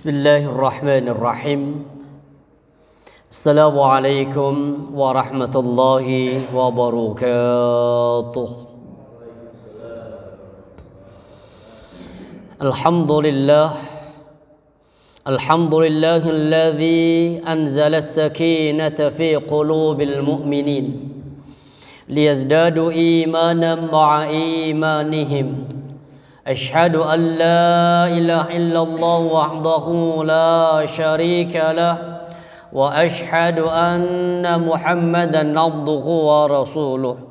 Bismillahirrahmanirrahim. Assalamualaikum warahmatullahi wabarakatuh. Alhamdulillahilladzi anzala as-sakinata fi qulubil mu'minin liyazdadu imanan ma'a imanihim. Asyhadu an la ilaha illallah wahdahu la syarika lah wa asyhadu anna Muhammadan abduhu wa rasuluh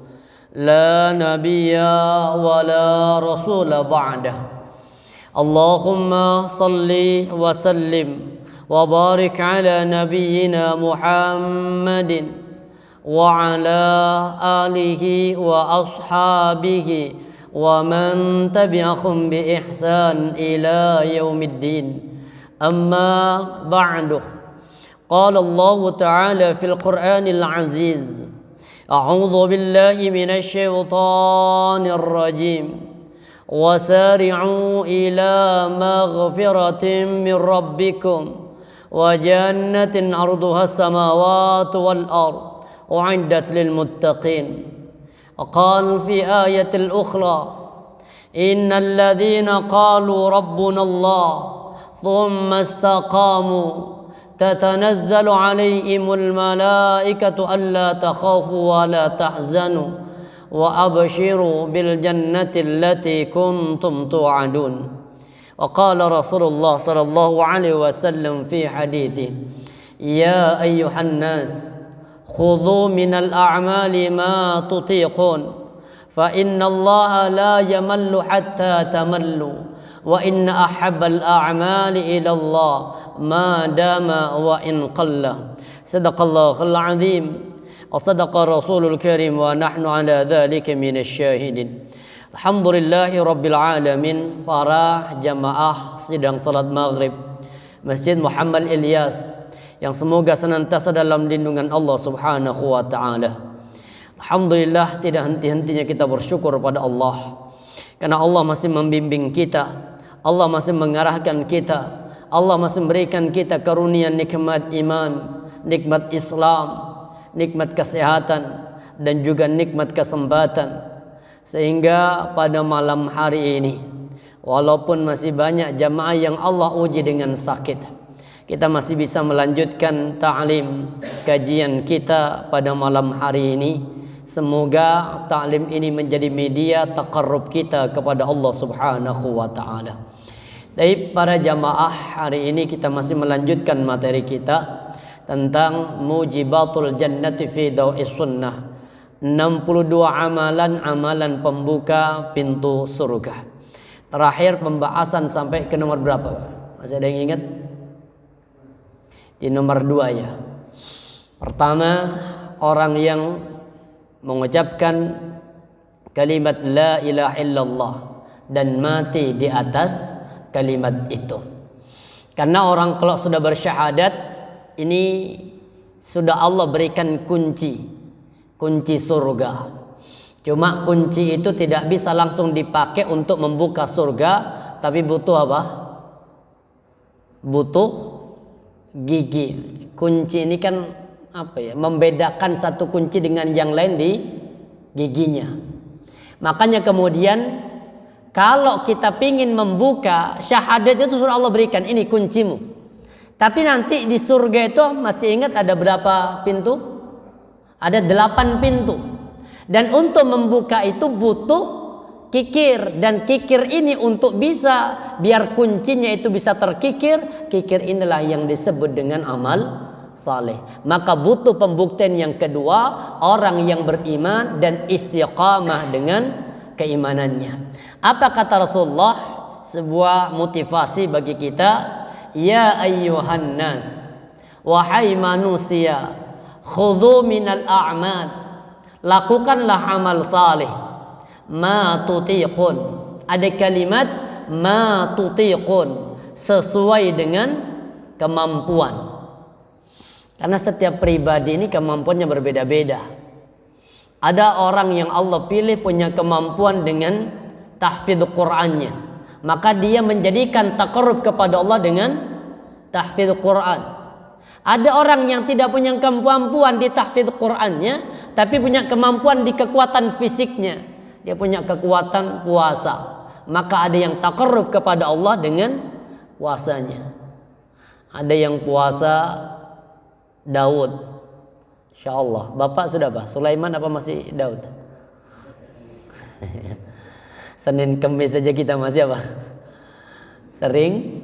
la nabiyya wa la rasula ba'dah. Allahumma salli wa sallim wa barik ala nabiyyina Muhammadin wa ala alihi wa ashabihi wa man tabi'ahum bi ihsan ila yaumiddin. Amma ba'du. Qala Allah Ta'ala fil Qur'anil Aziz. A'udzu billahi minasy syaithanir rajim. Wasari'u ila maghfiratin min rabbikum wa jannatin 'arduha as-samawati wal ardh u'iddat lil muttaqin. وقال في آية الأخرى إن الذين قالوا ربنا الله ثم استقاموا تتنزل عليهم الملائكة ألا تخافوا ولا تحزنوا وأبشروا بالجنة التي كنتم توعدون. وقال رسول الله صلى الله عليه وسلم في حديثه يا أيها الناس خذوا من الأعمال ما تطيقون فإن الله لا يمل حتى تملوا وإن أحب الأعمال إلى الله ما دام وإن قل. صدق الله العظيم وصدق الرسول الكريم ونحن على ذلك من الشاهدين. Alhamdulillahi Rabbil Alamin. Para jamaah sidang salat maghrib Masjid Muhammad Ilyas yang semoga senantiasa dalam lindungan Allah Subhanahu wa taala. Alhamdulillah, tidak henti-hentinya kita bersyukur pada Allah karena Allah masih membimbing kita, Allah masih mengarahkan kita, Allah masih memberikan kita karunia nikmat iman, nikmat Islam, nikmat kesehatan dan juga nikmat kesempatan. Sehingga pada malam hari ini walaupun masih banyak jamaah yang Allah uji dengan sakit, kita masih bisa melanjutkan ta'lim kajian kita pada malam hari ini. Semoga ta'lim ini menjadi media taqarrub kita kepada Allah Subhanahu wa taala. Baik para jamaah, hari ini kita masih melanjutkan materi kita tentang mujibatul jannati fi daw'is sunnah. 62 amalan pembuka pintu surga. Terakhir pembahasan sampai ke nomor berapa? Masih ada yang ingat? Di nomor 2 ya. Pertama, orang yang mengucapkan kalimat la ilaha illallah dan mati di atas kalimat itu. Karena orang kalau sudah bersyahadat, ini sudah Allah berikan kunci surga. Cuma kunci itu tidak bisa langsung dipakai untuk membuka surga, tapi butuh apa? Butuh gigi. Kunci ini kan apa ya? Membedakan satu kunci dengan yang lain di giginya. Makanya kemudian kalau kita pingin membuka syahadat itu sudah Allah berikan, ini kuncimu. Tapi nanti di surga itu masih ingat ada berapa pintu? Ada 8 pintu. Dan untuk membuka itu butuh kikir, dan kikir ini untuk bisa biar kuncinya itu bisa terkikir, kikir inilah yang disebut dengan amal saleh. Maka butuh pembuktian yang kedua, orang yang beriman dan istiqamah dengan keimanannya. Apa kata Rasulullah? Sebuah motivasi bagi kita. Ya ayyuhan nas, wahai manusia, khudhu minal a'mal, lakukanlah amal saleh. Ma tutiqun, ada kalimat ma tutiqun, sesuai dengan kemampuan. Karena setiap pribadi ini kemampuannya berbeda-beda. Ada orang yang Allah pilih punya kemampuan dengan tahfidz Qur'annya, maka dia menjadikan taqarrub kepada Allah dengan tahfidz Quran. Ada orang yang tidak punya kemampuan di tahfidz Qurannya, tapi punya kemampuan di kekuatan fisiknya. Dia punya kekuatan puasa. Maka ada yang taqarrub kepada Allah dengan puasanya. Ada yang puasa Daud. Insyaallah. Bapak sudah Pak? Sulaiman apa masih Daud? Senin Kemis saja kita masih apa? Sering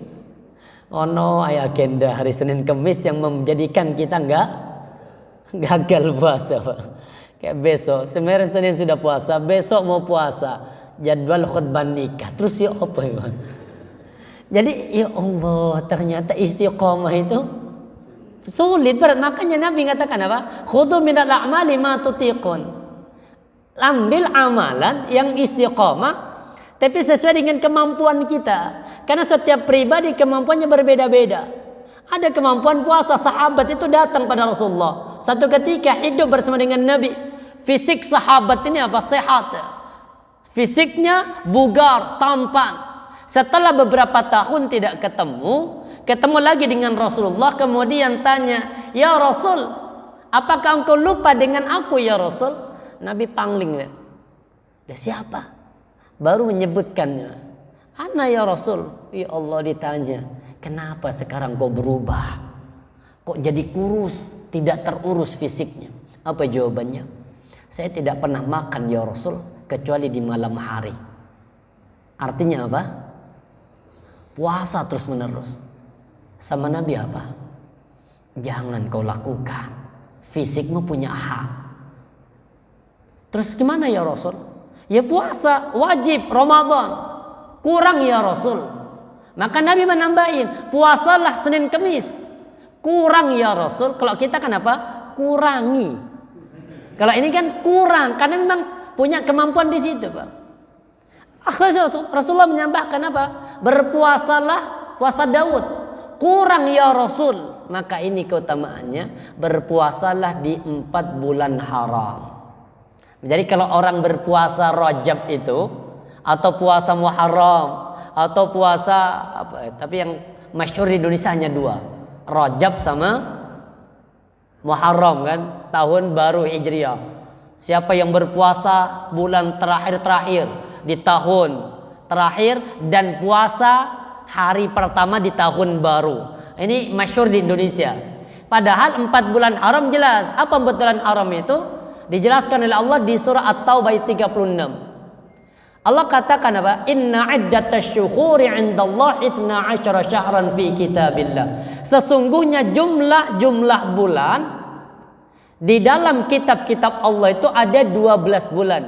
aya agenda hari Senin Kemis yang menjadikan kita enggak gagal puasa, Pak. Kayak besok, sebenarnya Senin sudah puasa, besok mau puasa, jadwal khutbah nikah. Terus ya apa ya? Jadi ya Allah, ternyata istiqomah itu sulit berat. Makanya Nabi mengatakan apa? Khudhu minal a'mali ma tutiqun. Ambil amalan yang istiqomah tapi sesuai dengan kemampuan kita. Karena setiap pribadi kemampuannya berbeda-beda. Ada kemampuan puasa, sahabat itu datang pada Rasulullah. Satu ketika hidup bersama dengan Nabi. Fisik sahabat ini apa? Sehat. Fisiknya bugar, tampan. Setelah beberapa tahun tidak ketemu lagi dengan Rasulullah, kemudian tanya, "Ya Rasul, apakah engkau lupa dengan aku ya Rasul?" Nabi pangling. Dia siapa? Baru menyebutkannya. Ana ya Rasul. Ya Allah, ditanya, kenapa sekarang kau berubah? Kok jadi kurus, tidak terurus fisiknya? Apa jawabannya? Saya tidak pernah makan ya Rasul kecuali di malam hari. Artinya apa? Puasa terus menerus. Sama Nabi apa? Jangan kau lakukan. Fisikmu punya hak. Terus gimana ya Rasul? Ya puasa wajib Ramadan. Kurang ya Rasul. Maka Nabi menambahin, puasalah Senin Kemis. Kurang ya Rasul. Kalau kita kan apa? Kurangi. Kalau ini kan kurang karena memang punya kemampuan di situ, Pak. Rasulullah menambahkan apa? Berpuasalah puasa Daud. Kurang ya Rasul. Maka ini keutamaannya, berpuasalah di 4 bulan haram. Jadi kalau orang berpuasa Rajab itu, atau puasa Muharram, atau puasa apa? Tapi yang masyhur di Indonesia hanya 2, Rajab sama Muharram kan, tahun baru Hijriah. Siapa yang berpuasa bulan terakhir di tahun terakhir dan puasa hari pertama di tahun baru, ini masyhur di Indonesia. Padahal 4 bulan haram jelas. Apa 4 bulan haram itu? Dijelaskan oleh Allah di surah At-Taubah ayat 36. Allah katakan apa? Inna iddatasyuhuri 'indallahi 12 syahran fi kitabillah. Sesungguhnya jumlah bulan di dalam kitab-kitab Allah itu ada 12 bulan.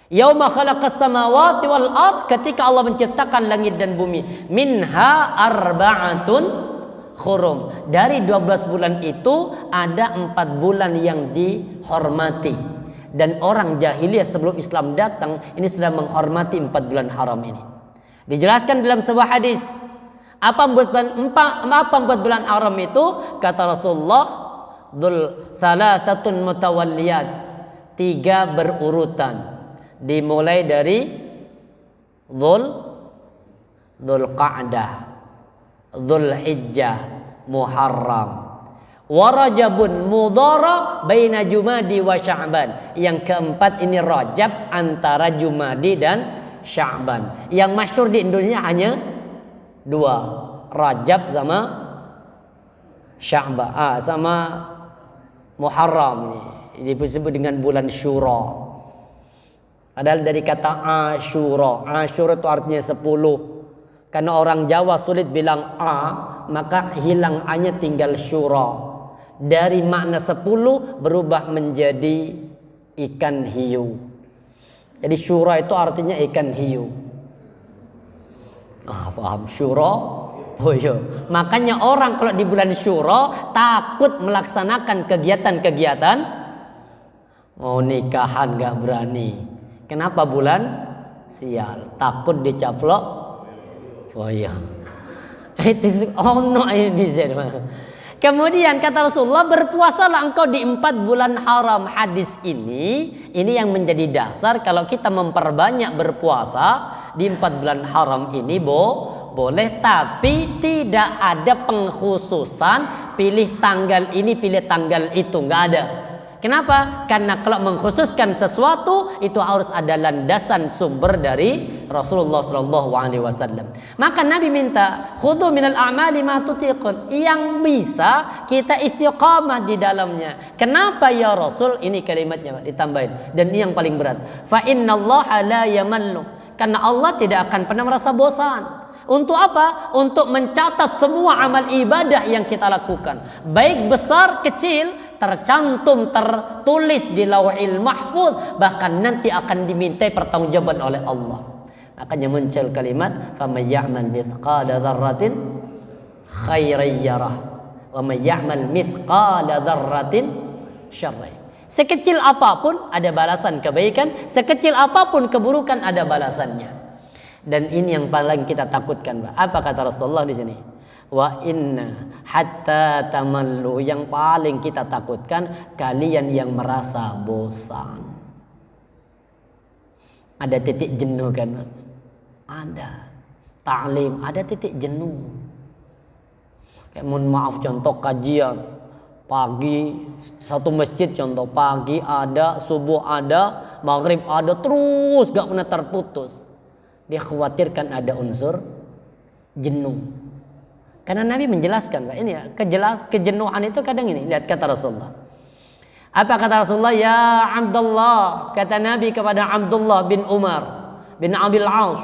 Yauma khalaqas samawati wal ard, ketika Allah menciptakan langit dan bumi, minha arba'atun Khurum. Dari 12 bulan itu ada 4 bulan yang dihormati. Dan orang jahiliyah sebelum Islam datang ini sudah menghormati 4 bulan haram ini. Dijelaskan dalam sebuah hadis. Apa 4 bulan haram itu? Kata Rasulullah, dzul thalathatun mutawalliyat. 3 berurutan. Dimulai dari Dzulqa'dah, Dzulhijjah, Muharram, wa Rajabun mudhara baina Jumadi wa Sya'ban. Yang keempat ini Rajab antara Jumadi dan Sya'ban. Yang masyhur di Indonesia hanya 2, Rajab sama Sya'ban, sama Muharram. Ini disebut dengan bulan Syura. Padahal dari kata Asyura. Asyura itu artinya 10. Karena orang Jawa sulit bilang A, maka hilang A-nya tinggal syura. Dari makna 10 berubah menjadi ikan hiu. Jadi syura itu artinya ikan hiu. Paham? Syura? Oh iya. Makanya orang kalau di bulan syura takut melaksanakan kegiatan-kegiatan. Mau nikahan gak berani. Kenapa bulan sial? Takut dicaplok. Oh iya. Kemudian kata Rasulullah, berpuasalah engkau di 4 bulan haram. Hadis ini yang menjadi dasar kalau kita memperbanyak berpuasa di 4 bulan haram ini, boleh, tapi tidak ada pengkhususan pilih tanggal ini, pilih tanggal itu, nggak ada. Kenapa? Karena kalau mengkhususkan sesuatu itu harus ada landasan sumber dari Rasulullah Shallallahu Alaihi Wasallam. Maka Nabi minta, khudhu minal a'mali ma tutiqun, yang bisa kita istiqamah di dalamnya. Kenapa ya Rasul? Ini kalimatnya Pak, ditambahin. Dan ini yang paling berat. Fa innallaha la yamallu, karena Allah tidak akan pernah merasa bosan. Untuk apa? Untuk mencatat semua amal ibadah yang kita lakukan, baik besar kecil, tercantum, tertulis di Lauhil Mahfuz, bahkan nanti akan dimintai pertanggungjawaban oleh Allah. Makanya muncul kalimat faman ya'mal mithqala dzarratin khairan yarah wa man ya'mal mithqala dzarratin syarran. Sekecil apapun ada balasan kebaikan, sekecil apapun keburukan ada balasannya. Dan ini yang paling kita takutkan, Pak. Apa kata Rasulullah di sini? Wa inna hatta tamallu, yang paling kita takutkan kalian yang merasa bosan. Ada titik jenuh kan? Ada. Ta'lim, ada titik jenuh. Kayak mohon maaf, contoh kajian pagi, satu masjid contoh, pagi ada, subuh ada, maghrib ada, terus gak pernah terputus. Dia khawatirkan ada unsur jenuh. Karena Nabi menjelaskan, Pak, ini ya, kejenuhan itu kadang ini. Lihat kata Rasulullah. Apa kata Rasulullah? Ya Abdullah, kata Nabi kepada Abdullah bin Umar bin Abil Aus.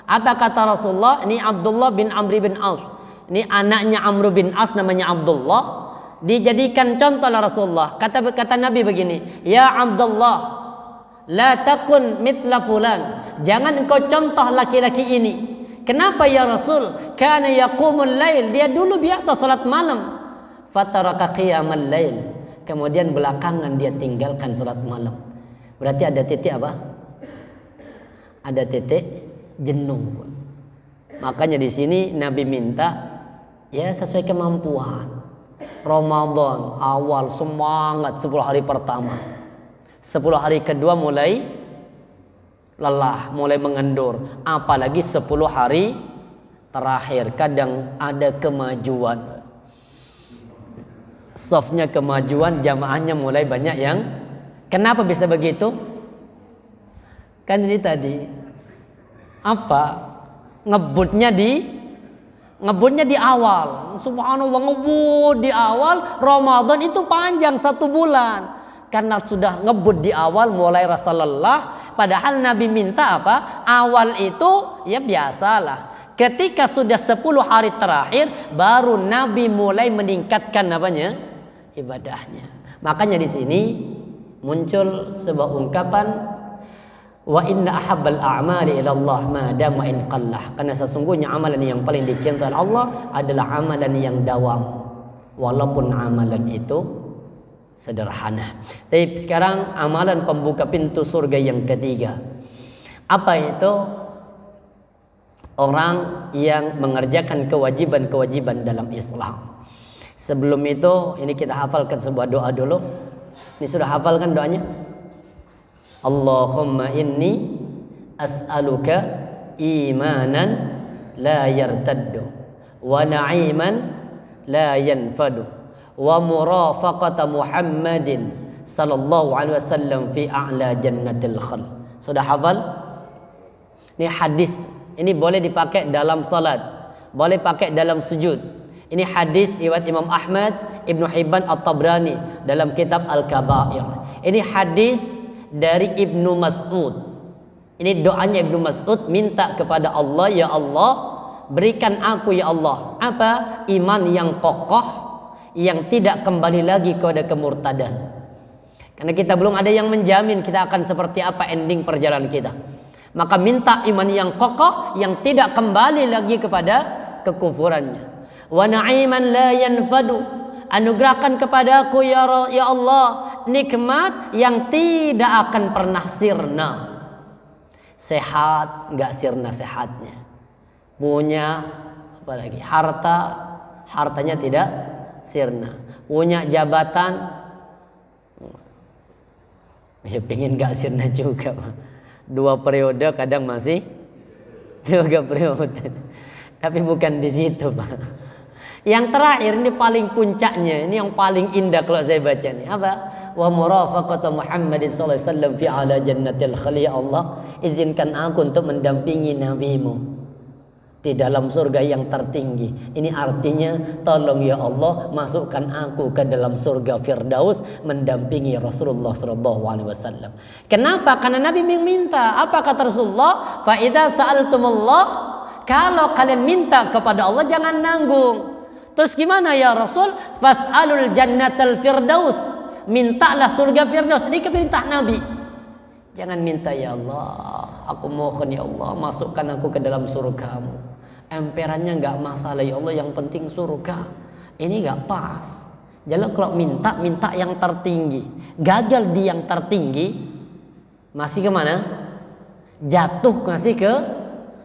Apa kata Rasulullah? Ini Abdullah bin Amri bin Aus. Ini anaknya Amr bin As, namanya Abdullah. Dijadikan contoh oleh Rasulullah. Kata Nabi begini, ya Abdullah, la takun mitla fulan, jangan engkau contoh laki-laki ini. Kenapa ya Rasul? Kana yaqumul lail, dia dulu biasa salat malam. Fataraka qiyamal lail, kemudian belakangan dia tinggalkan salat malam. Berarti ada titik apa? Ada titik jenuh. Makanya di sini Nabi minta ya sesuai kemampuan. Ramadan awal semangat 10 hari pertama. 10 hari kedua mulai lelah, mulai mengendur. Apalagi 10 hari terakhir kadang ada kemajuan. Softnya kemajuan, jamaahnya mulai banyak yang. Kenapa bisa begitu? Kan ini tadi apa? Ngebutnya di awal. Subhanallah, ngebut di awal. Ramadan itu panjang 1 bulan. Karena sudah ngebut di awal mulai rasa lelah. Padahal Nabi minta apa? Awal itu ya biasalah. Ketika sudah 10 hari terakhir baru Nabi mulai meningkatkan apanya? Ibadahnya. Makanya di sini muncul sebuah ungkapan, wa inna ahabbal a'mali ila Allah ma dama in qallah. Karena sesungguhnya amalan yang paling dicintai Allah adalah amalan yang dawam, walaupun amalan itu sederhana. Tapi sekarang amalan pembuka pintu surga yang ketiga. Apa itu? Orang yang mengerjakan kewajiban-kewajiban dalam Islam. Sebelum itu, ini kita hafalkan sebuah doa dulu. Ini sudah hafalkan doanya? Allahumma inni as'aluka imanan la yartaddu wa na'iman la yanfadu wa murafaqata Muhammadin sallallahu alaihi wasallam fi a'la jannatil khal. Sudah hafal? Ini hadis. Ini boleh dipakai dalam salat, boleh pakai dalam sujud. Ini hadis riwayat Imam Ahmad, Ibnu Hibban At-Tabrani dalam kitab Al-Kabair. Ini hadis dari Ibnu Mas'ud. Ini doanya Ibnu Mas'ud, minta kepada Allah, ya Allah, berikan aku ya Allah apa? Iman yang kokoh, yang tidak kembali lagi kepada kemurtadan. Karena kita belum ada yang menjamin kita akan seperti apa ending perjalanan kita. Maka minta iman yang kokoh, yang tidak kembali lagi kepada kekufurannya. Wa na'iman la yanfadu, anugerahkan kepadaku ya Allah nikmat yang tidak akan pernah sirna. Sehat enggak sirna sehatnya. Punya apalagi hartanya tidak sirna. Punya jabatan ya pengen enggak sirna juga. 2 periode kadang masih 3 periode. Tapi bukan di situ, Pak. Yang terakhir ini paling puncaknya, ini yang paling indah kalau saya baca nih. Apa? Wa murafaqatu Muhammadin sallallahu alaihi wasallam fi ala jannatil khali. Allah, izinkan aku untuk mendampingi nabimu di dalam surga yang tertinggi. Ini artinya, tolong ya Allah, masukkan aku ke dalam surga Firdaus mendampingi Rasulullah sallallahu alaihi wasallam. Kenapa? Karena Nabi meminta. Apa kata Rasulullah? Fa idza sa'altumullah, kalau kalian minta kepada Allah jangan nanggung. Terus gimana ya Rasul? Fas'alul jannatal firdaus, mintalah surga Firdaus. Ini perintah Nabi. Jangan minta ya Allah, aku mohon ya Allah, masukkan aku ke dalam surgamu. Emperannya nggak masalah ya Allah, yang penting surga. Ini nggak pas. Jadi kalau minta yang tertinggi. Gagal di yang tertinggi, masih kemana? Jatuh masih ke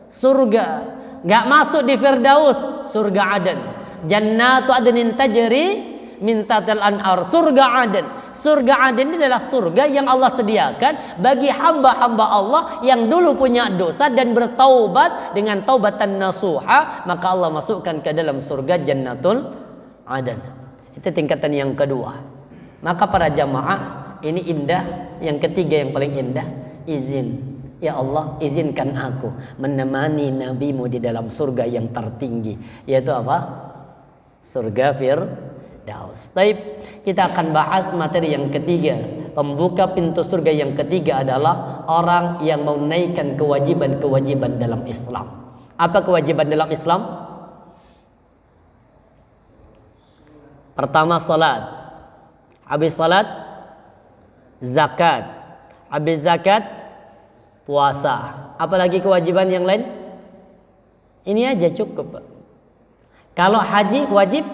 surga. Nggak masuk di Firdaus, surga Aden. Jannatu adnin tajri min tahtil anhar, surga Aden. Surga Aden ini adalah surga yang Allah sediakan bagi hamba-hamba Allah yang dulu punya dosa dan bertaubat dengan taubatan nasuha, maka Allah masukkan ke dalam surga Jannatul Aden. Itu tingkatan yang kedua. Maka para jamaah, ini indah. Yang ketiga yang paling indah, izin. Ya Allah, izinkan aku menemani nabimu di dalam surga yang tertinggi, yaitu apa? Surga Firdaus. Taib, kita akan bahas materi yang ketiga. Pembuka pintu surga yang ketiga adalah orang yang menunaikan kewajiban-kewajiban dalam Islam. Apa kewajiban dalam Islam? Pertama salat. Habis salat zakat. Habis zakat puasa. Apalagi kewajiban yang lain? Ini aja cukup, Pak. Kalau haji wajib,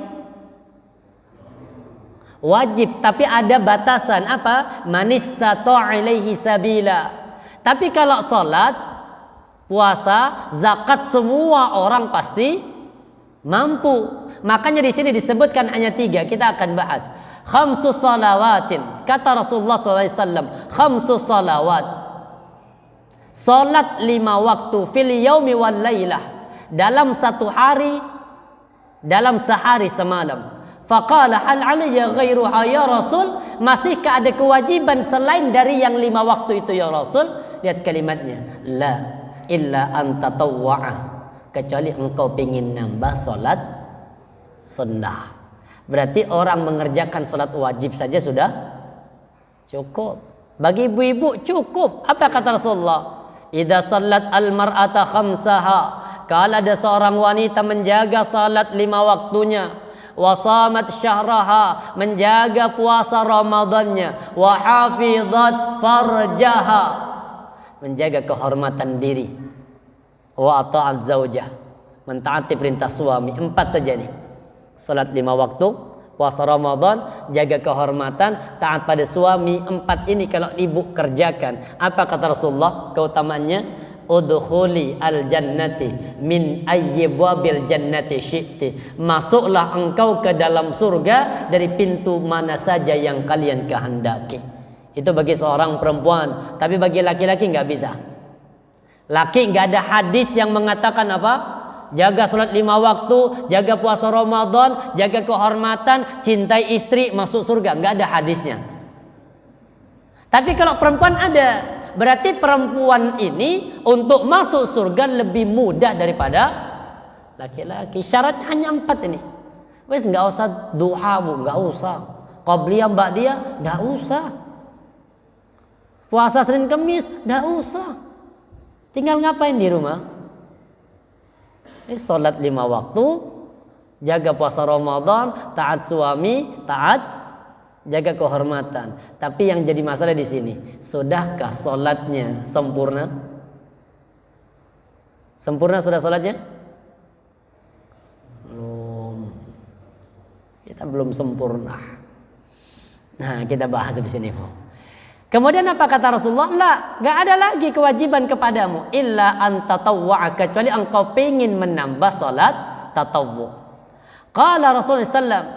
tapi ada batasan. Apa? Manistata'a ilaihi sabila. Tapi kalau salat, puasa, zakat, semua orang pasti mampu. Makanya di sini disebutkan hanya 3. Kita akan bahas. Khamsus salawatin. Kata Rasulullah SAW, khamsus salawat. Salat 5 waktu fil yaumi wal lailah. Dalam satu hari, dalam sehari semalam. Faqala hal alayya ghairuha ya Rasul, masihkah ada kewajiban selain dari yang 5 waktu itu ya Rasul? Lihat kalimatnya, la illa an tatawwa'a, kecuali engkau ingin nambah salat sunnah. Berarti orang mengerjakan salat wajib saja sudah cukup. Bagi ibu-ibu cukup. Apa kata Rasulullah? Idza sallat al-mar'ata khamsaha, kalau ada seorang wanita menjaga salat 5 waktunya, wa shamat syahraha, menjaga puasa Ramadannya, wa hafizat farjaha, menjaga kehormatan diri, wa ata'at zaujah, mentaati perintah suami. 4 saja nih. Salat 5 waktu, puasa Ramadan, jaga kehormatan, taat pada suami. 4 ini kalau ibu kerjakan, apa kata Rasulullah keutamaannya? Udkhuli al-jannati min ayyi babil jannati syi'ti, masuklah engkau ke dalam surga dari pintu mana saja yang kalian kehendaki. Itu bagi seorang perempuan, tapi bagi laki-laki nggak bisa. Laki nggak ada hadis yang mengatakan apa? Jaga salat 5 waktu, jaga puasa Ramadan, jaga kehormatan, cintai istri, masuk surga. Nggak ada hadisnya. Tapi kalau perempuan ada. Berarti perempuan ini untuk masuk surga lebih mudah daripada laki-laki. Syaratnya hanya 4 ini. Wes nggak usah duha, Bu, nggak usah. Qabliyah ba'diyah, nggak usah. Puasa Senin Kamis, nggak usah. Tinggal ngapain di rumah? Salat 5 waktu, jaga puasa Ramadan, taat suami, taat, jaga kehormatan. Tapi yang jadi masalah di sini, sudahkah salatnya sempurna? Sempurna sudah salatnya? Belum. Kita belum sempurna. Nah, kita bahas di sini, Bu. Kemudian apa kata Rasulullah? La, enggak ada lagi kewajiban kepadamu illa an tatawwa', kecuali engkau ingin menambah salat tatawwu. Qala Rasulullah sallallahu.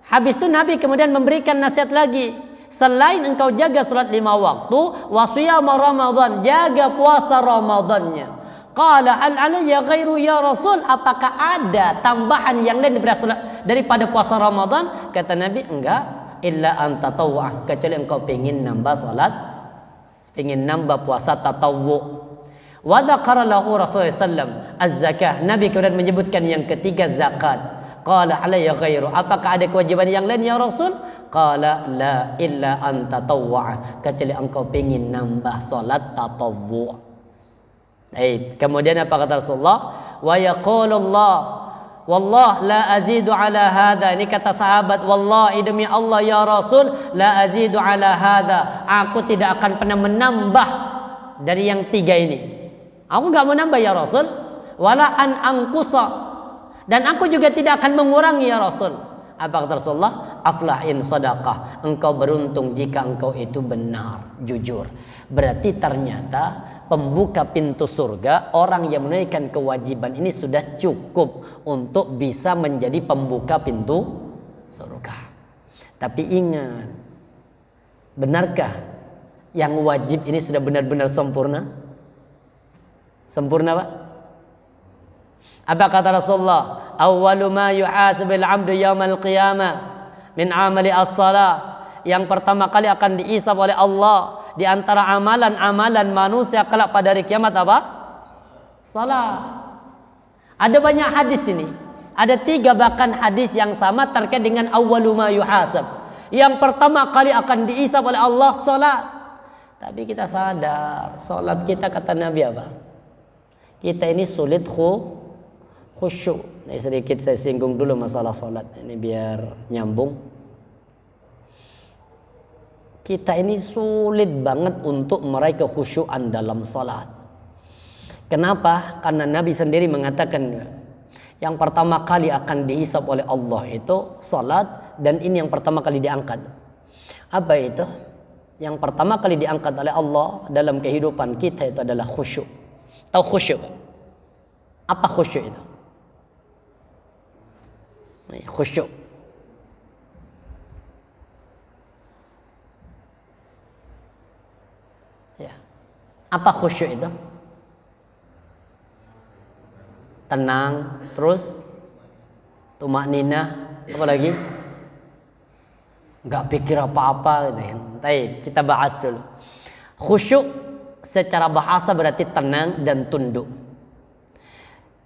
Habis itu Nabi kemudian memberikan nasihat lagi. Selain engkau jaga salat 5 waktu, wa shiyam Ramadan, jaga puasa Ramadannya. Qala hal alayya ghairu ya Rasul, apakah ada tambahan yang lain daripada puasa Ramadan? Kata Nabi, enggak, illa an tatawwa, kecuali engkau pengin nambah salat, pengin nambah puasa tatawwu. Wa dzakara lahu Rasulullah sallam az-zakah, Nabi kemudian menyebutkan yang ketiga zakat. Qala alayya ghairu, apakah ada kewajiban yang lain ya Rasul? Qala la illa an tatawwa, kecuali engkau pengin nambah salat tatawwu. Kemudian apa kata Rasulullah? Wa yaqulullah wallah la azidu ala hadha. Ini kata sahabat, wallahi demi Allah ya Rasul, la azidu ala hadha, aku tidak akan pernah menambah dari yang tiga ini. Aku enggak menambah ya Rasul. Wala an angkusa, dan aku juga tidak akan mengurangi ya Rasul. Apa kata Rasulullah? Aflah in sadaqah, engkau beruntung jika engkau itu benar, jujur. Berarti ternyata pembuka pintu surga, orang yang menunaikan kewajiban ini sudah cukup untuk bisa menjadi pembuka pintu surga. Tapi ingat, benarkah yang wajib ini sudah benar-benar sempurna? Sempurna, Pak? Apa kata Rasulullah? Awwalu ma yuhasabul 'abdu yaumal qiyamah min 'amali as-shalah. Yang pertama kali akan dihisab oleh Allah di antara amalan-amalan manusia kelak pada hari kiamat apa? Salat. Ada banyak hadis ini. Ada 3 bahkan hadis yang sama terkait dengan awwalu ma yuhasab. Yang pertama kali akan dihisab oleh Allah salat. Tapi kita sadar, salat kita kata Nabi apa? Kita ini sulit khusyuk. Nah, sedikit saya singgung dulu masalah salat ini biar nyambung. Kita ini sulit banget untuk meraih kekhusyuan dalam salat. Kenapa? Karena Nabi sendiri mengatakan yang pertama kali akan dihisab oleh Allah itu salat, dan ini yang pertama kali diangkat. Apa itu? Yang pertama kali diangkat oleh Allah dalam kehidupan kita itu adalah khusyuk. Tahu khusyuk? Apa khusyuk itu? Khusyuk. Apa khusyuk itu? Tenang, terus tumakninah, apa lagi? Enggak pikir apa-apa gitu kan. Baik, kita bahas dulu. Khusyuk secara bahasa berarti tenang dan tunduk.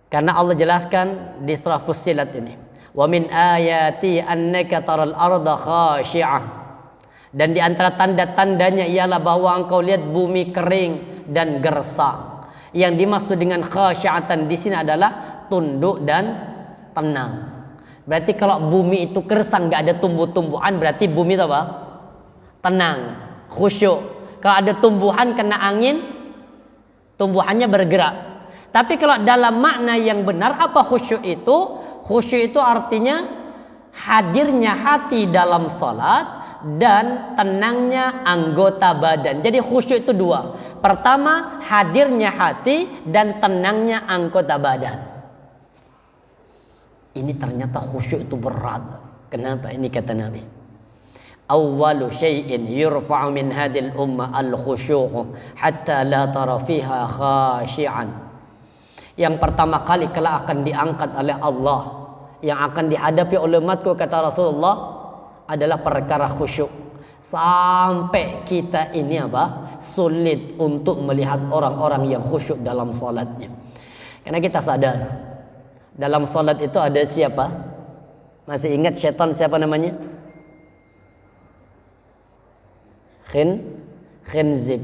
Karena Allah jelaskan di surah Fussilat ini, "Wa min ayati annaka taral arda khashi'ah." Dan di antara tanda-tandanya ialah bahwa engkau lihat bumi kering dan gersang. Yang dimaksud dengan khasyiatan di sini adalah tunduk dan tenang. Berarti kalau bumi itu gersang, nggak ada tumbuh-tumbuhan, berarti bumi itu apa? Tenang, khusyuk. Kalau ada tumbuhan kena angin, tumbuhannya bergerak. Tapi kalau dalam makna yang benar, apa khusyuk itu? Khusyuk itu artinya hadirnya hati dalam salat dan tenangnya anggota badan. Jadi khusyuk itu 2. Pertama, hadirnya hati dan tenangnya anggota badan. Ini ternyata khusyuk itu berat. Kenapa? Ini kata Nabi, awwalu syai'in yurfa'u min hadil ummah al-khusyu'u hatta la tara fiha khashi'an. Yang pertama kali kelak akan diangkat oleh Allah, yang akan dihadapi oleh umatku kata Rasulullah, adalah perkara khusyuk. Sampai kita ini apa? Sulit untuk melihat orang-orang yang khusyuk dalam salatnya. Karena kita sadar dalam salat itu ada siapa? Masih ingat setan siapa namanya? Khinzib.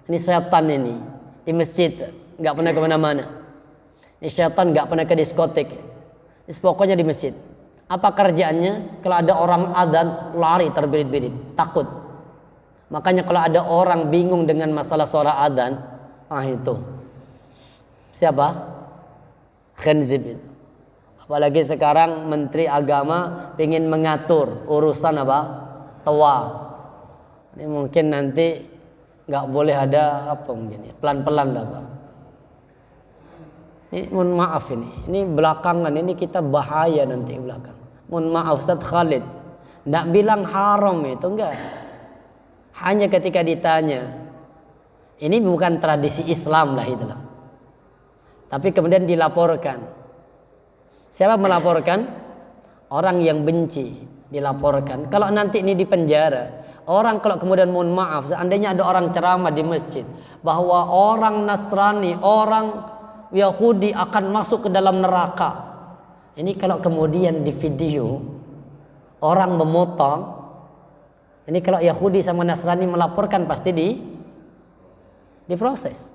Ini setan ini di masjid, nggak pernah kemana-mana. Ini setan nggak pernah ke diskotik. Ini pokoknya di masjid. Apa kerjaannya? Kalau ada orang adzan, lari terbirit-birit, takut. Makanya kalau ada orang bingung dengan masalah suara adzan, itu siapa? Khinzib. Apalagi sekarang Menteri Agama ingin mengatur urusan apa? Toa. Ini mungkin nanti nggak boleh ada apa mungkin ya, pelan-pelan lah Pak. Ini mohon maaf ini belakangan ini kita bahaya nanti belakang. Mohon maaf Ustaz Khalid, nggak bilang haram itu enggak. Hanya ketika ditanya, ini bukan tradisi Islam lah itulah. Tapi kemudian dilaporkan. Siapa melaporkan? Orang yang benci dilaporkan. Kalau nanti ini di penjara, orang kalau kemudian mohon maaf, seandainya ada orang ceramah di masjid bahwa orang Nasrani, orang Yahudi akan masuk ke dalam neraka. Ini kalau kemudian di video orang memotong, ini kalau Yahudi sama Nasrani melaporkan pasti diproses.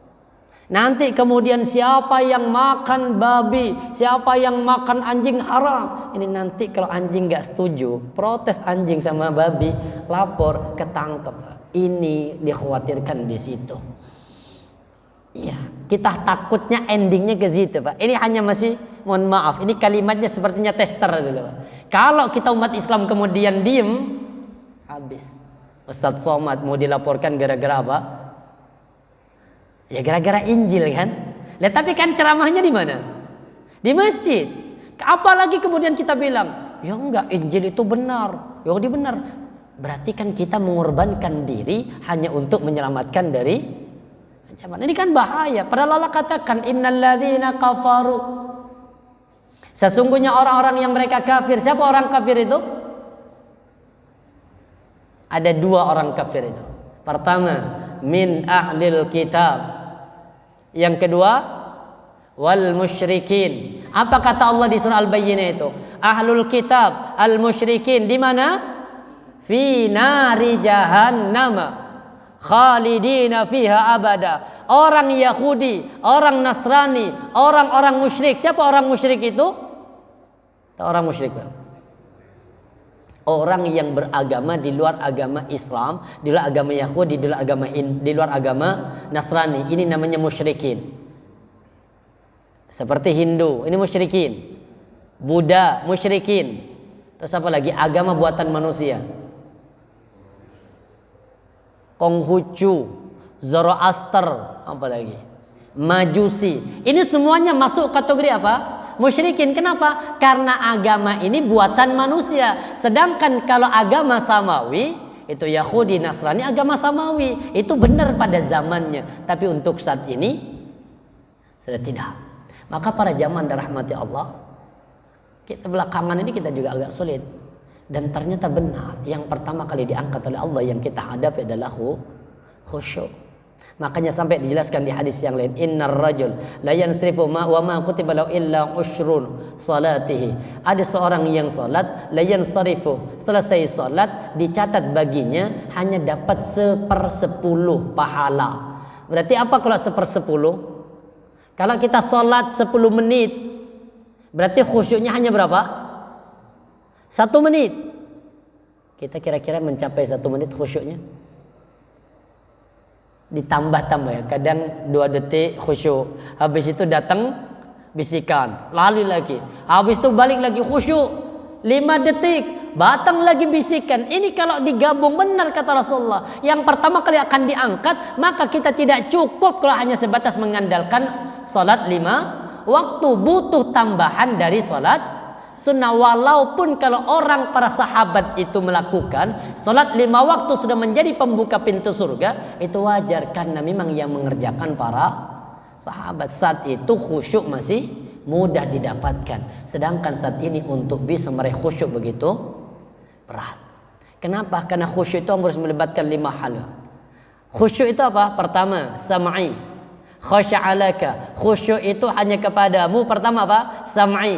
Nanti kemudian siapa yang makan babi, siapa yang makan anjing haram. Ini nanti kalau anjing nggak setuju, protes anjing sama babi, lapor, ketangkep. Ini dikhawatirkan di situ. Iya, kita takutnya endingnya ke situ, Pak. Ini hanya masih, mohon maaf, ini kalimatnya sepertinya tester dulu, Pak. Kalau kita umat Islam kemudian diem, habis. Ustadz Somad mau dilaporkan gara-gara apa? Ya gara-gara Injil kan. Lah tapi kan ceramahnya di mana? Di masjid. Apalagi kemudian kita bilang, ya enggak, Injil itu benar. Yahudi benar. Berarti kan kita mengorbankan diri hanya untuk menyelamatkan dari ancaman. Ini kan bahaya. Padahal Allah katakan innalladzina kafaru. Sesungguhnya orang-orang yang mereka kafir. Siapa orang kafir itu? Ada dua orang kafir itu. Pertama, min ahlil kitab. Yang kedua, wal musyrikin. Apa kata Allah di surah Al-Bayyinah itu? Ahlul kitab, al musyrikin di mana? Fi nari jahannam khalidina fiha abada. Orang Yahudi, orang Nasrani, orang-orang musyrik. Siapa orang musyrik itu? Orang musyrik, orang yang beragama di luar agama Islam, di luar agama Yahudi, di luar agama Nasrani. Ini namanya musyrikin. Seperti Hindu, ini musyrikin. Buddha, musyrikin. Terus apa lagi? Agama buatan manusia. Konghucu, Zoroaster, apa lagi? Majusi. Ini semuanya masuk kategori apa? Musyrikin. Kenapa? Karena agama ini buatan manusia. Sedangkan kalau agama samawi, itu Yahudi, Nasrani, agama samawi. Itu benar pada zamannya. Tapi untuk saat ini sudah tidak. Maka para jamaah dirahmati Allah, kita belakangan ini kita juga agak sulit. Dan ternyata benar, yang pertama kali diangkat oleh Allah yang kita hadapi adalah khusyuk. Makanya sampai dijelaskan di hadis yang lain, innar rajul la yansrifu ma wa ma kutiba lahu illa ushrun salatihi. Ada seorang yang salat, la yansrifu, selesai salat dicatat baginya hanya dapat 1/10 pahala. Berarti apa kalau 1/10? Kalau kita salat 10 menit, berarti khusyuknya hanya berapa? 1 menit. Kita kira-kira mencapai 1 menit khusyuknya? Ditambah-tambah ya, kadang 2 detik khusyuk, habis itu datang bisikan, lali lagi, habis itu balik lagi khusyuk, 5 detik, batang lagi bisikan. Ini kalau digabung benar kata Rasulullah, yang pertama kali akan diangkat, maka kita tidak cukup kalau hanya sebatas mengandalkan salat 5 waktu, butuh tambahan dari salat sunnah. Walaupun kalau orang para sahabat itu melakukan salat 5 waktu sudah menjadi pembuka pintu surga, itu wajar karena memang yang mengerjakan para sahabat. Saat itu khusyuk masih mudah didapatkan. Sedangkan saat ini untuk bisa meraih khusyuk begitu berat. Kenapa? Karena khusyuk itu harus melibatkan 5 hal. Khusyuk itu apa? Pertama, sam'i. Khasya'alaka. Khusyuk itu hanya kepadamu. Pertama apa? Sam'i,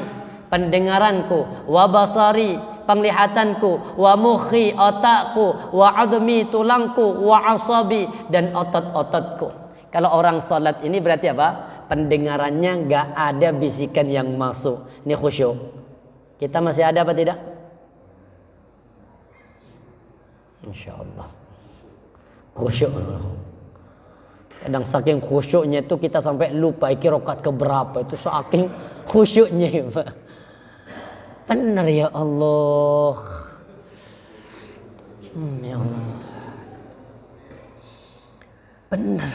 pendengaranku, wa basari, penglihatanku, wa mukhi, otakku, wa admi, tulangku, wa asabi, dan otot-ototku. Kalau orang salat ini berarti apa? Pendengarannya nggak ada bisikan yang masuk. Ini khusyuk. Kita masih ada apa tidak? Insya Allah. Khusyuk. Kadang saking khusyuknya itu kita sampai lupa iki rakaat keberapa, itu saking khusyuknya, Pak. Benar ya Allah. Ya Allah. Benar.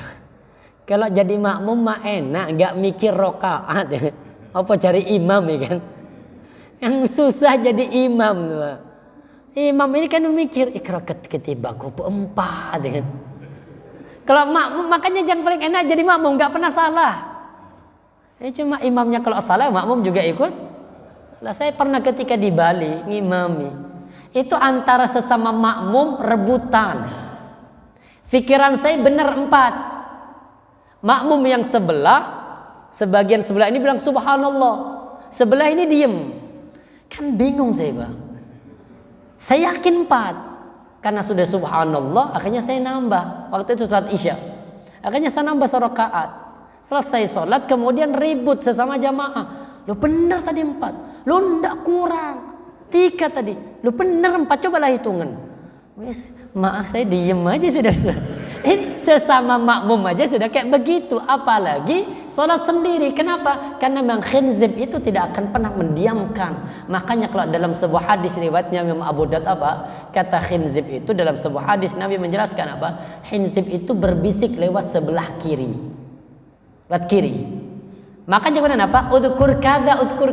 Kalau jadi makmum mah enak, nggak mikir rakaat. Apa cari imam ya kan? Yang susah jadi imam tuh, Pak. Imam ini kan mikir rakaat ketiga keempat ya kan? Kalau makmum, makanya yang paling enak jadi makmum, nggak pernah salah. Cuma imamnya kalau salah, makmum juga ikut salah. Saya pernah ketika di Bali ngimami, itu antara sesama makmum rebutan. Pikiran saya benar 4. Makmum yang sebagian sebelah ini bilang subhanallah, sebelah ini diem. Kan bingung saya, Pak. Saya yakin 4. Karena sudah subhanallah, akhirnya saya nambah. Waktu itu salat Isya. Akhirnya saya nambah serakaat. Selesai sholat, kemudian ribut sesama jamaah. Lu benar tadi 4. Lu ndak kurang 3 tadi. Lu benar 4, cobalah hitungan. Wis, maaf saya diem aja sudah. Ini sesama makmum aja sudah kayak begitu, apalagi sholat sendiri. Kenapa? Karena memang khinzib itu tidak akan pernah mendiamkan. Makanya kalau dalam sebuah hadis riwayatnya Imam Abu Daud kata khinzib itu dalam sebuah hadis Nabi menjelaskan khinzib itu berbisik lewat sebelah kiri. Lewat kiri. Makanya kemudian udkur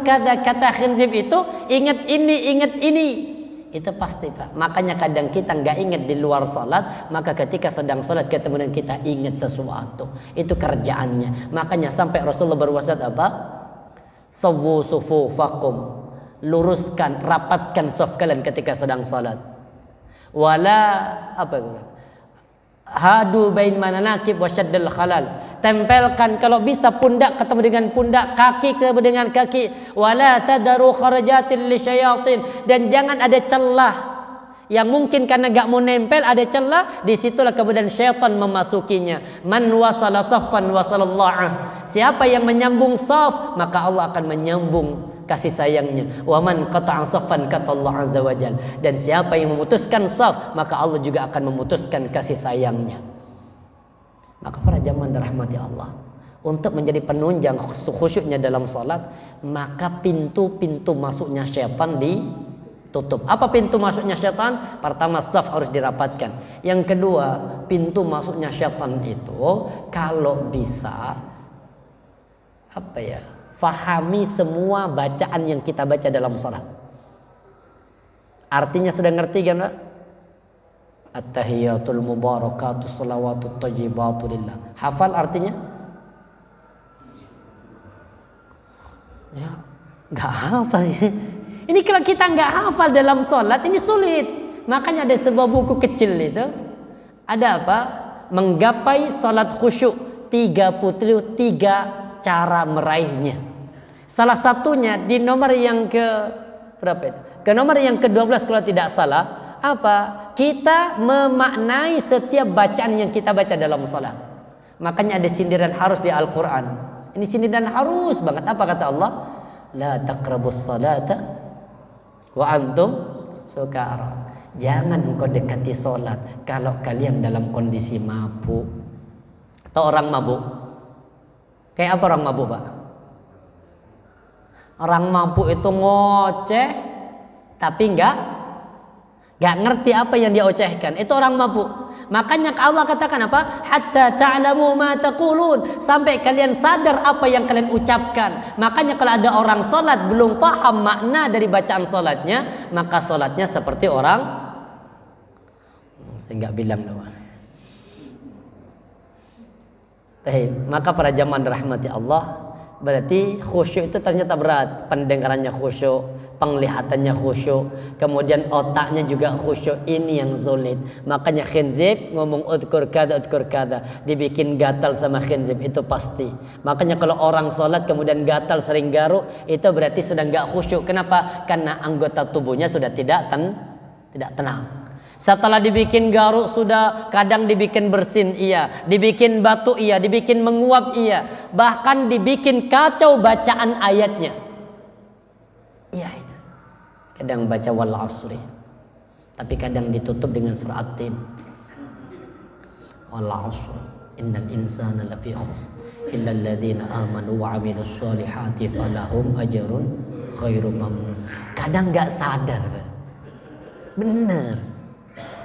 kada, kata khinzib itu ingat ini. Itu pasti, Pak. Makanya kadang kita nggak ingat di luar salat, maka ketika sedang salat kemudian kita ingat sesuatu. Itu kerjaannya. Makanya sampai Rasulullah berwasiat Sawwu sufufakum. Luruskan, rapatkan saf kalian ketika sedang salat. Hadu bain manakib wasyaddal khalal. Tempelkan kalau bisa pundak ketemu dengan pundak, kaki ketemu dengan kaki. Wala tadaru kharajatil lisyayatin, dan jangan ada celah yang mungkin karena gak mau nempel ada celah, disitulah kemudian syaitan memasukinya. Man wasala saffan wasalallah. Siapa yang menyambung saf, maka Allah akan menyambung kasih sayangnya. Wa man qata'a saffan kata Allah azza wajal. Dan siapa yang memutuskan saf, maka Allah juga akan memutuskan kasih sayangnya. Maka para jamaah dirahmati Allah, untuk menjadi penunjang khusyuknya dalam salat, maka pintu-pintu masuknya syaitan ditutup. Apa pintu masuknya syaitan? Pertama, saf harus dirapatkan. Yang kedua, pintu masuknya syaitan itu kalau bisa fahami semua bacaan yang kita baca dalam salat. Artinya sudah ngerti kan, Pak? At-tahiyatul mubarakatuh salawatut thayyibatu lillah. Hafal artinya? Ya, enggak hafal. Ini kalau kita enggak hafal dalam salat ini sulit. Makanya ada sebuah buku kecil itu. Ada Menggapai salat khusyuk 33 cara meraihnya. Salah satunya di nomor yang ke berapa itu? Ke nomor yang ke-12 kalau tidak salah. Kita memaknai setiap bacaan yang kita baca dalam salat. Makanya ada sindiran harus di Al-Quran. Ini sindiran harus banget. Apa kata Allah? La taqrabus salata wa antum sukara. Jangan engkau dekati salat kalau kalian dalam kondisi mabuk. Atau orang mabuk. Kayak apa orang mabuk, Pak? Orang mabuk itu ngoceh tapi enggak ngerti apa yang dia ocehkan. Itu orang mabuk. Makanya Allah katakan hatta ta'lamu ma taqulun, sampai kalian sadar apa yang kalian ucapkan. Makanya kalau ada orang salat belum faham makna dari bacaan salatnya, maka salatnya seperti orang, saya enggak bilang doang. Maka para jamaah dirahmati Allah, berarti khusyuk itu ternyata berat. Pendengarannya khusyuk, penglihatannya khusyuk, kemudian otaknya juga khusyuk. Ini yang sulit. Makanya khinzib ngomong udkur kada, dibikin gatal sama khinzib itu pasti. Makanya kalau orang sholat kemudian gatal sering garuk, itu berarti sudah enggak khusyuk. Kenapa? Karena anggota tubuhnya sudah tidak tenang. Setelah dibikin garuk sudah kadang dibikin bersin, iya, dibikin batu, iya, dibikin menguap, iya, bahkan dibikin kacau bacaan ayatnya. Iya itu. Kadang baca wal asri, tapi kadang ditutup dengan surah At-Tin. Wal asri, innal insana lafi khusr, illa alladziina aamanu wa 'amilus shalihati falahum ajrun ghairu mamnun. Kadang enggak sadar, benar.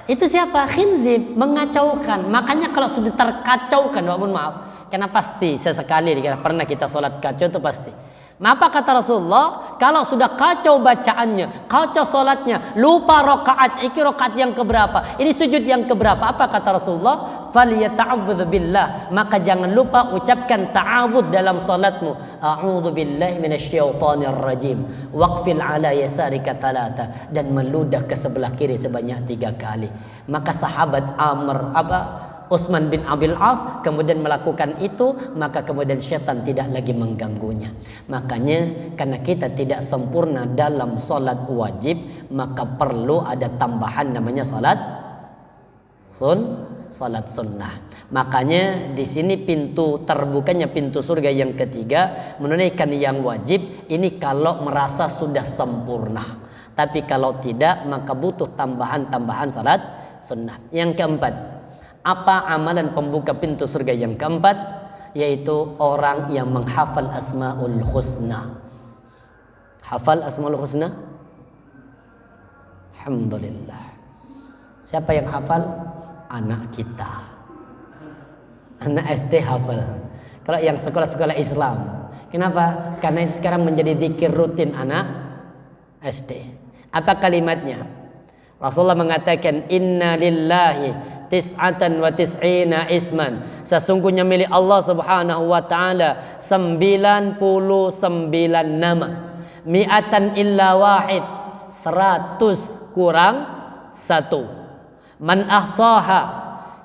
Itu siapa? Khinzib, mengacaukan. Makanya kalau sudah terkacaukan, mohon maaf, karena pasti sesekali pernah kita sholat kacau itu pasti. Apa kata Rasulullah? Kalau sudah kacau bacaannya, kacau solatnya, lupa rokaat, ini rokaat yang keberapa, ini sujud yang keberapa, apa kata Rasulullah? Falyata'awwadz billah, maka jangan lupa ucapkan ta'awudz dalam solatmu. A'udzu billahi minasyaitonir rajim. Waqfil ala yasarika talata, dan meludah ke sebelah kiri sebanyak 3 kali. Maka sahabat Utsman bin Abil As kemudian melakukan itu, maka kemudian syaitan tidak lagi mengganggunya. Makanya karena kita tidak sempurna dalam solat wajib, maka perlu ada tambahan namanya solat sunnah. Makanya di sini pintu terbukanya pintu surga yang ketiga, menunaikan yang wajib ini kalau merasa sudah sempurna. Tapi kalau tidak, maka butuh tambahan salat sunnah. Yang keempat, apa amalan pembuka pintu surga yang keempat? Yaitu orang yang menghafal Asmaul Husna. Hafal Asmaul Husna? Alhamdulillah. Siapa yang hafal? Anak kita. Anak SD hafal. Kalau yang sekolah-sekolah Islam. Kenapa? Karena ini sekarang menjadi zikir rutin anak SD. Apa kalimatnya? Rasulullah mengatakan, Inna lillahi tis'atan wa tis'ina isman. Sesungguhnya milik Allah subhanahu wa ta'ala 99 nama. Mi'atan illa wahid, 100 kurang 1. Man ahsaha,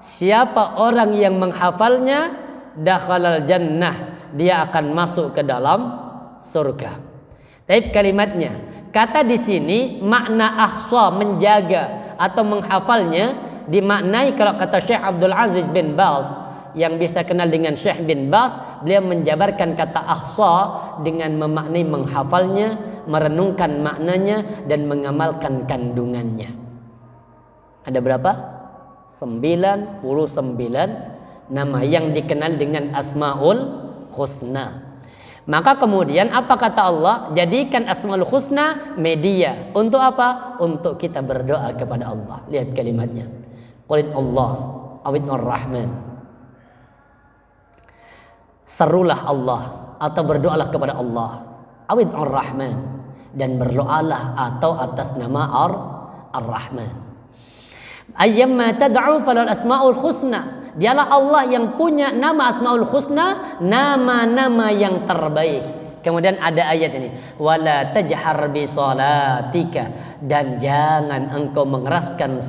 siapa orang yang menghafalnya, dakhalal jannah, dia akan masuk ke dalam surga. Tapi kalimatnya, kata di sini makna ahsa, menjaga atau menghafalnya, dimaknai kalau kata Syekh Abdul Aziz bin Baz yang bisa kenal dengan Syekh bin Baz, beliau menjabarkan kata ahsa dengan memaknai menghafalnya, merenungkan maknanya dan mengamalkan kandungannya. Ada berapa? 99 nama yang dikenal dengan Asmaul Husna. Maka kemudian apa kata Allah? Jadikan Asmaul Husna media. Untuk apa? Untuk kita berdoa kepada Allah. Lihat kalimatnya. Qul Allah awid ar-Rahman. Serulah Allah atau berdoalah kepada Allah. Awid ar-Rahman, dan berdoalah atau atas nama ar-Rahman. Ayyamma tad'u falal asmaul husna. Dialah Allah yang punya nama Asmaul Husna, nama-nama yang terbaik. Kemudian ada ayat ini, wala tajhar bi salatika, dan jangan engkau mengeraskan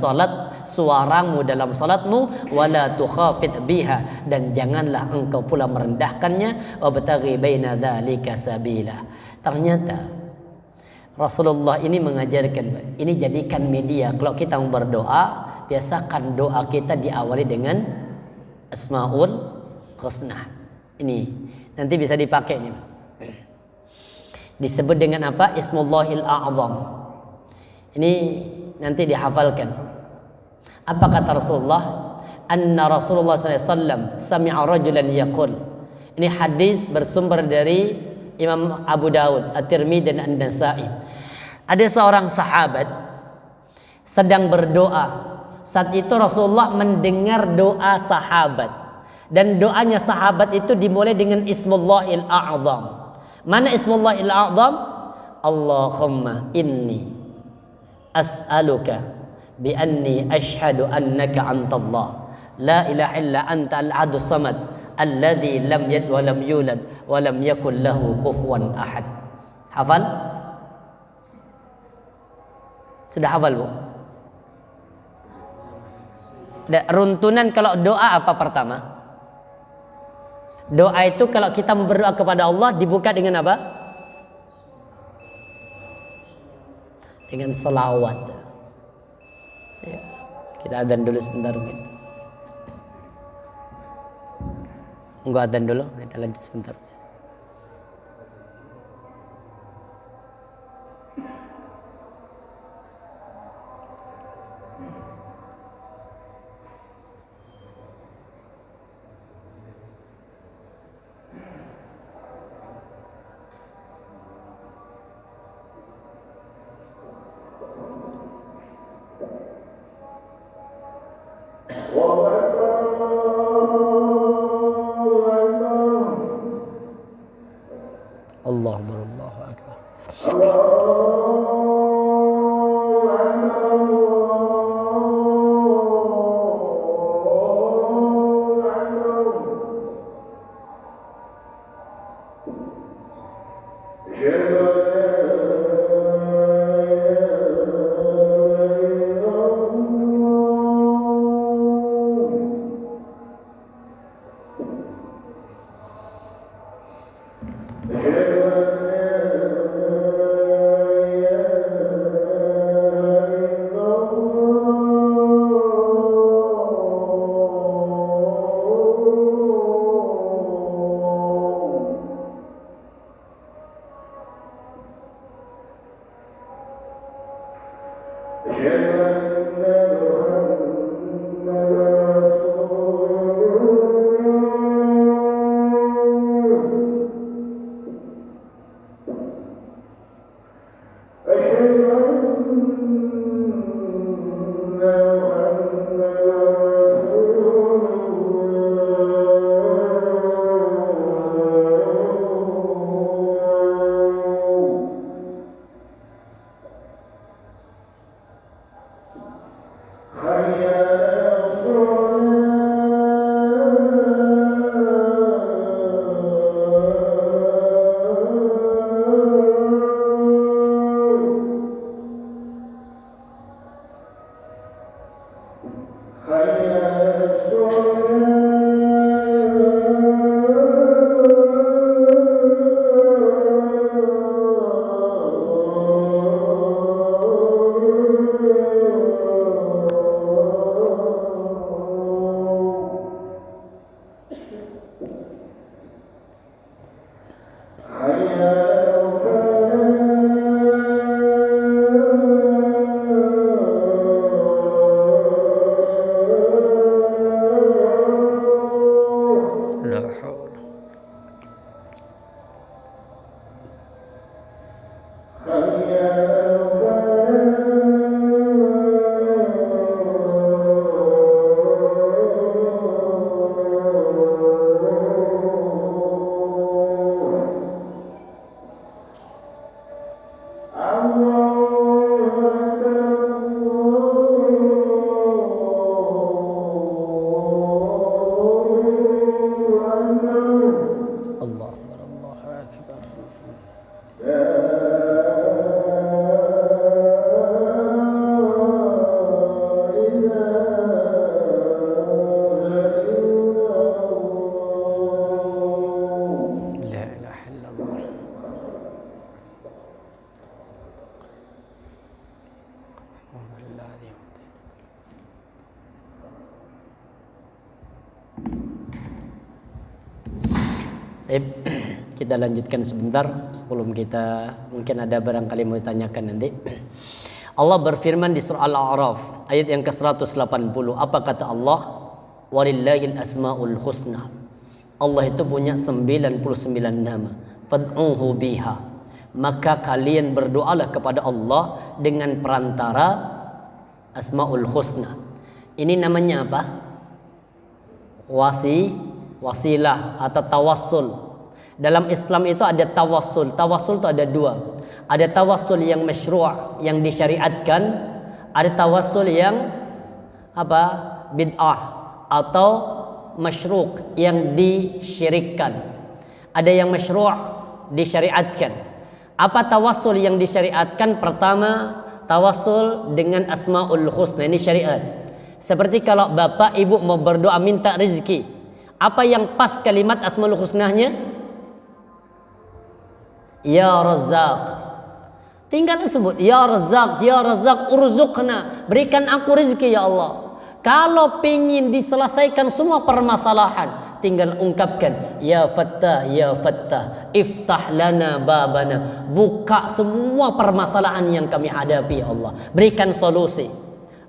suaramu dalam salatmu, wala tukhafit biha, dan janganlah engkau pula merendahkannya, wabtaghi baina dzalika sabila. Ternyata Rasulullah ini mengajarkan, ini jadikan media. Kalau kita mau berdoa, biasakan doa kita diawali dengan Asmaul Husna. Ini nanti bisa dipakai nih. Disebut dengan apa? Ismullahil A'zam. Ini nanti dihafalkan. Apa kata Rasulullah? Anna Rasulullah sallallahu alaihi wasallam sami'a rajulan yaqul. Ini hadis bersumber dari Imam Abu Dawud, At-Tirmidzi dan An-Nasa'i. Ada seorang sahabat sedang berdoa. Saat itu Rasulullah mendengar doa sahabat, dan doanya sahabat itu dimulai dengan Ismullahil A'zam. Mana Ismullahil A'zam? Allahumma inni as'aluka bi anni ashhadu annaka antallah la ilaha illa anta al-ahadus samad alladzi lam yalid wa lam yulad wa lam yakul lahu kufuwan ahad. Hafal? Sudah hafal, Bu? Runtunan kalau doa apa pertama? Doa itu kalau kita mau berdoa kepada Allah dibuka dengan apa? Dengan selawat. Ya, kita adzan dulu sebentar mungkin. Enggak adzan dulu, kita lanjut sebentar. Allahu akbar. Kita lanjutkan sebentar sebelum kita mungkin ada barangkali mau ditanyakan nanti. Allah berfirman di surah Al-A'raf ayat yang ke-180. Apa kata Allah? Walillahil asmaul husna. Allah itu punya 99 nama. Fad'uhu biha. Maka kalian berdoalah kepada Allah dengan perantara asmaul husna. Ini namanya apa? Wasilah atau tawassul. Dalam Islam itu ada tawassul. Tawassul itu ada dua. Ada tawassul yang masyru', yang disyariatkan. Ada tawassul yang bid'ah atau masyru', yang disyirikkan. Ada yang masyru', disyariatkan. Apa tawassul yang disyariatkan? Pertama, tawassul dengan asmaul husna. Ini syariat. Seperti kalau bapak ibu mau berdoa minta rezeki, apa yang pas kalimat asmaul husnanya? Ya Razzaq. Tinggal sebut Ya Razzaq urzuqna, berikan aku rezeki ya Allah. Kalau pingin diselesaikan semua permasalahan, tinggal ungkapkan Ya Fattah iftah lana babana, buka semua permasalahan yang kami hadapi ya Allah, berikan solusi.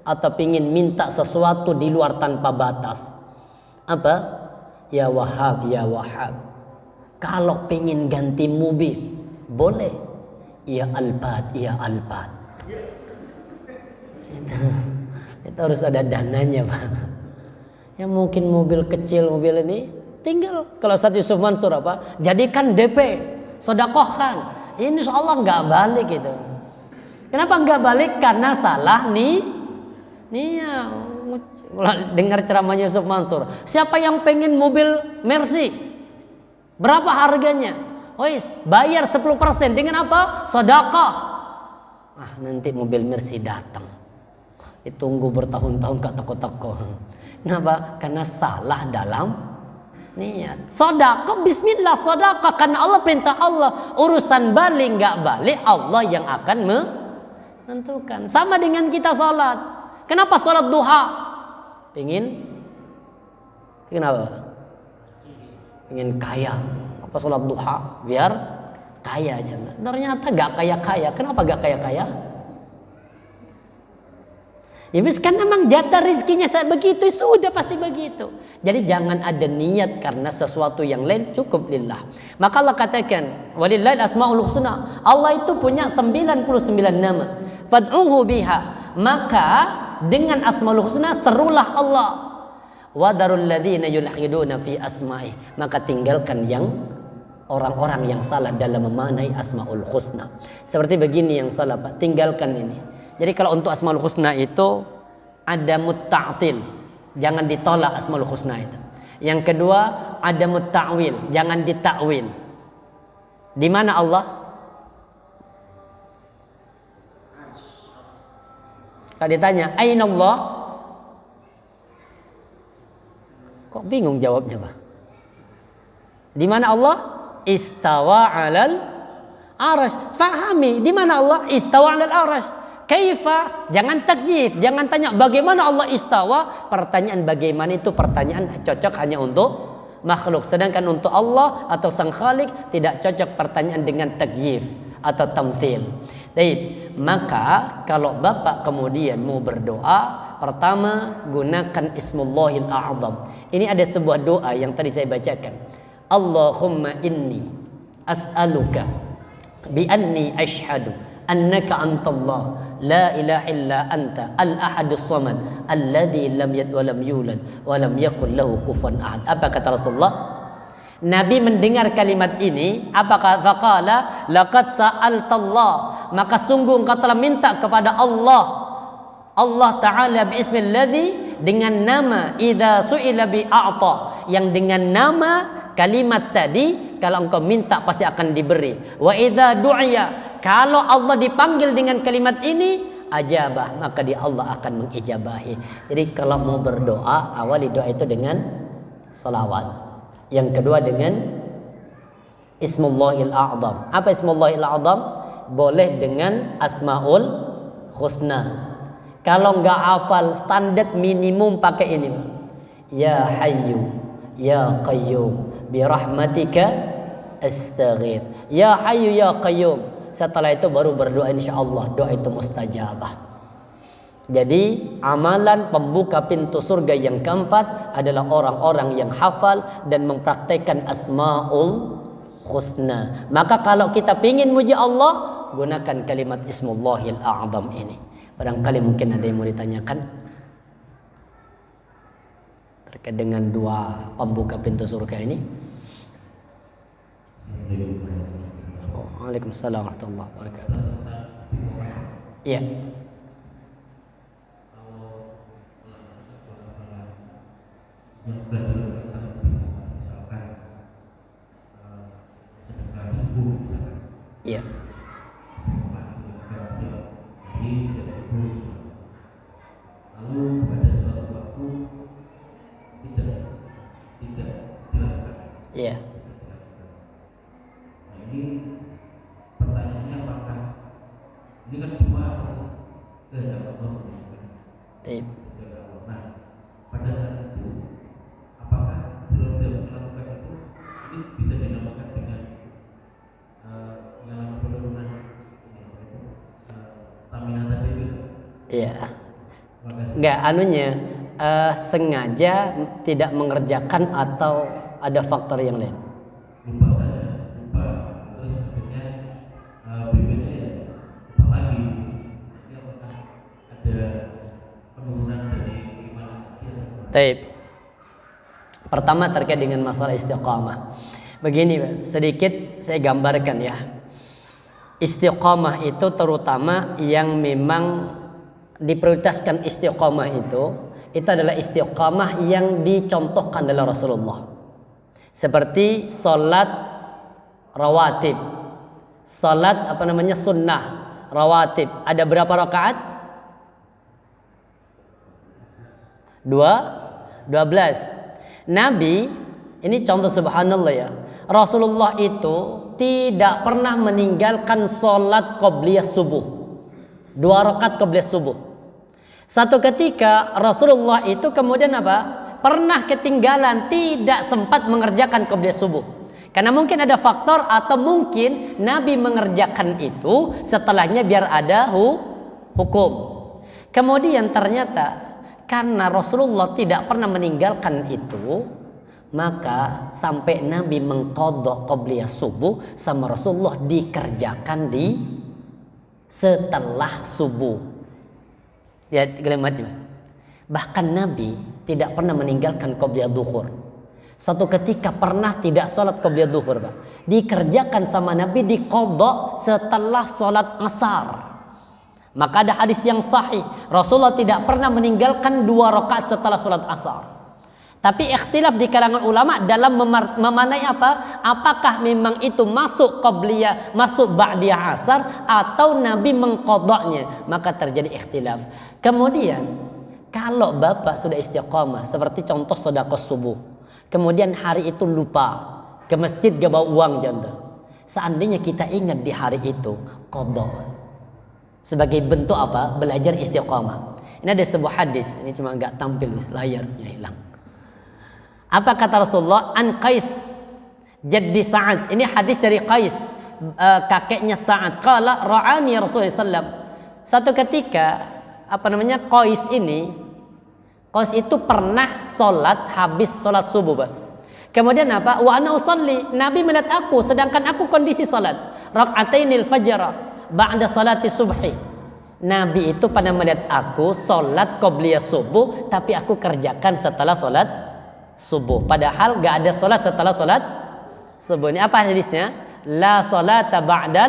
Atau pingin minta sesuatu di luar tanpa batas, apa? Ya Wahhab. Kalau pingin ganti mobil boleh, Ya Albat. Itu harus ada dananya Pak. Yang mungkin mobil kecil, mobil ini tinggal kalau Ustaz Yusuf Mansur jadikan DP sodakohkan. Insya Allah nggak balik itu. Kenapa nggak balik? Karena salah nih. Dengar ceramahnya Yusuf Mansur. Siapa yang pengen mobil Mercy? Berapa harganya? Bayar 10%. Dengan apa? Sedekah. Nanti mobil Mercy datang. Ditunggu bertahun-tahun gak toko-toko. Kenapa? Karena salah dalam niat. Sedekah, bismillah sedekah. Karena Allah perintah Allah. Urusan balik nggak balik Allah yang akan menentukan. Sama dengan kita sholat. Kenapa sholat duha? Pengen apa? Pengen kaya. Apa sholat duha? Biar kaya aja. Ternyata gak kaya-kaya. Kenapa gak kaya-kaya? Ya wis kan memang jatah rizkinya saat begitu, sudah pasti begitu. Jadi jangan ada niat karena sesuatu yang lain, cukup lillah. Maka Allah katakan, walillahil asmaul husna. Allah itu punya 99 nama. Fad'uhu biha. Maka dengan asmaul husna serulah Allah. Wadarul ladzina yulhiduna fi asma'i. Maka tinggalkan yang orang-orang yang salah dalam memaknai asmaul husna. Seperti begini yang salah, Pak. Tinggalkan ini. Jadi kalau untuk asmaul husna itu ada mutta'til, jangan ditolak asmaul husna itu. Yang kedua ada mutta'wil, jangan ditakwil. Di mana Allah? Kalau ditanya, aina Allah? Kok bingung jawabnya, Pak? Di mana Allah? Istawa 'alal arasy. Fahami, di mana Allah? Istawa 'alal arasy. Kaifa? Jangan takyif, jangan tanya bagaimana Allah istawa. Pertanyaan bagaimana itu pertanyaan cocok hanya untuk makhluk. Sedangkan untuk Allah atau Sang Khalik tidak cocok pertanyaan dengan takyif atau tamthil. Baik, maka kalau Bapak kemudian mau berdoa, pertama gunakan Ismullahil A'zam. Ini ada sebuah doa yang tadi saya bacakan. Allahumma inni as'aluka bi anni ashhadu annaka antallah la ilaha illa anta al-ahadus samad alladzi lam yalid wa lam yulad wa lam yakul lahu kufuwan ahad. Apa kata Rasulullah? Nabi mendengar kalimat ini, apa kata? Faqala laqad sa'altallah, maka sungguh engkau telah minta kepada Allah Ta'ala biismilladzi, dengan nama idza su'ila bi a'ta, yang dengan nama kalimat tadi kalau engkau minta pasti akan diberi. Wa idza du'iya, kalau Allah dipanggil dengan kalimat ini ajabah, maka Allah akan mengijabahi. Jadi kalau mau berdoa, awali doa itu dengan salawat. Yang kedua dengan Ismullahil A'zam. Apa Ismullahil A'zam? Boleh dengan Asmaul Husna. Kalau enggak hafal, standar minimum pakai ini. Ya Hayyu Ya Qayyum birahmatika astaghith. Ya Hayyu Ya Qayyum. Setelah itu baru berdoa, insyaallah doa itu mustajabah. Jadi amalan pembuka pintu surga yang keempat adalah orang-orang yang hafal dan mempraktekkan Asmaul Husna. Maka kalau kita ingin muji Allah, gunakan kalimat Ismullahil A'zam ini. Barangkali mungkin ada yang mau ditanyakan terkait dengan dua pembuka pintu surga ini. Waalaikumsalam warahmatullahi wabarakatuh. Iya. Iya. Lalu pada suatu waktu tidak dilakukan. Iya. Nah, ini pertanyaannya apakah ini kan semua kehendak Allah. Nah, pada saat itu apakah sebelum dia melakukan itu ini bisa dinamakan dengan mengalami penurunan stamina tadi itu? Iya. Enggak, sengaja tidak mengerjakan atau ada faktor yang lain? Lupa. Terus akhirnya BB-nya ya lupa lagi. Ini apakah ada penurunan dari iman kita? Taib. Pertama terkait dengan masalah istiqamah. Begini Pak, sedikit saya gambarkan ya. Istiqomah itu terutama yang memang diprioritaskan istiqomah itu adalah istiqomah yang dicontohkan oleh Rasulullah. Seperti salat rawatib. Salat sunnah rawatib. Ada berapa rakaat? 12. Nabi, ini contoh subhanallah ya. Rasulullah itu tidak pernah meninggalkan salat qabliyah subuh. 2 rakaat qabliyah subuh. Satu ketika Rasulullah itu kemudian pernah ketinggalan, tidak sempat mengerjakan qabliyah subuh. Karena mungkin ada faktor atau mungkin Nabi mengerjakan itu setelahnya biar ada hukum. Kemudian ternyata karena Rasulullah tidak pernah meninggalkan itu, maka sampai Nabi mengqadha qabliyah subuh sama Rasulullah dikerjakan di setelah subuh. Lihat kalimatnya. Bahkan Nabi tidak pernah meninggalkan qabliyah duhur. Suatu ketika pernah tidak sholat qabliyah duhur, Pak. Dikerjakan sama Nabi diqadha setelah sholat asar. Maka ada hadis yang sahih, Rasulullah tidak pernah meninggalkan 2 rakaat setelah sholat asar. Tapi ikhtilaf di kalangan ulama dalam memanai apakah memang itu masuk qabliyah, masuk ba'diyah asar atau Nabi mengqadhanya. Maka terjadi ikhtilaf. Kemudian kalau bapak sudah istiqamah, seperti contoh sedekah subuh, kemudian hari itu lupa ke masjid gak bawa uang contoh. Seandainya kita ingat di hari itu, qadha. Sebagai bentuk belajar istiqamah. Ini ada sebuah hadis, ini cuma gak tampil layarnya hilang. Apa kata Rasulullah? An Qais jaddi Sa'ad. Ini hadis dari Qais, kakeknya Sa'ad. Qala ra'ani Rasulullah sallam. Satu ketika Qais itu pernah sholat habis sholat subuh, Pak. Kemudian wa ana usalli, Nabi melihat aku sedangkan aku kondisi sholat raka'atainil fajr ba'da salati subhi. Nabi itu pernah melihat aku sholat qabliyah subuh, tapi aku kerjakan setelah sholat subuh. Padahal gak ada sholat setelah sholat subuh. Ini apa hadisnya? La sholata ba'da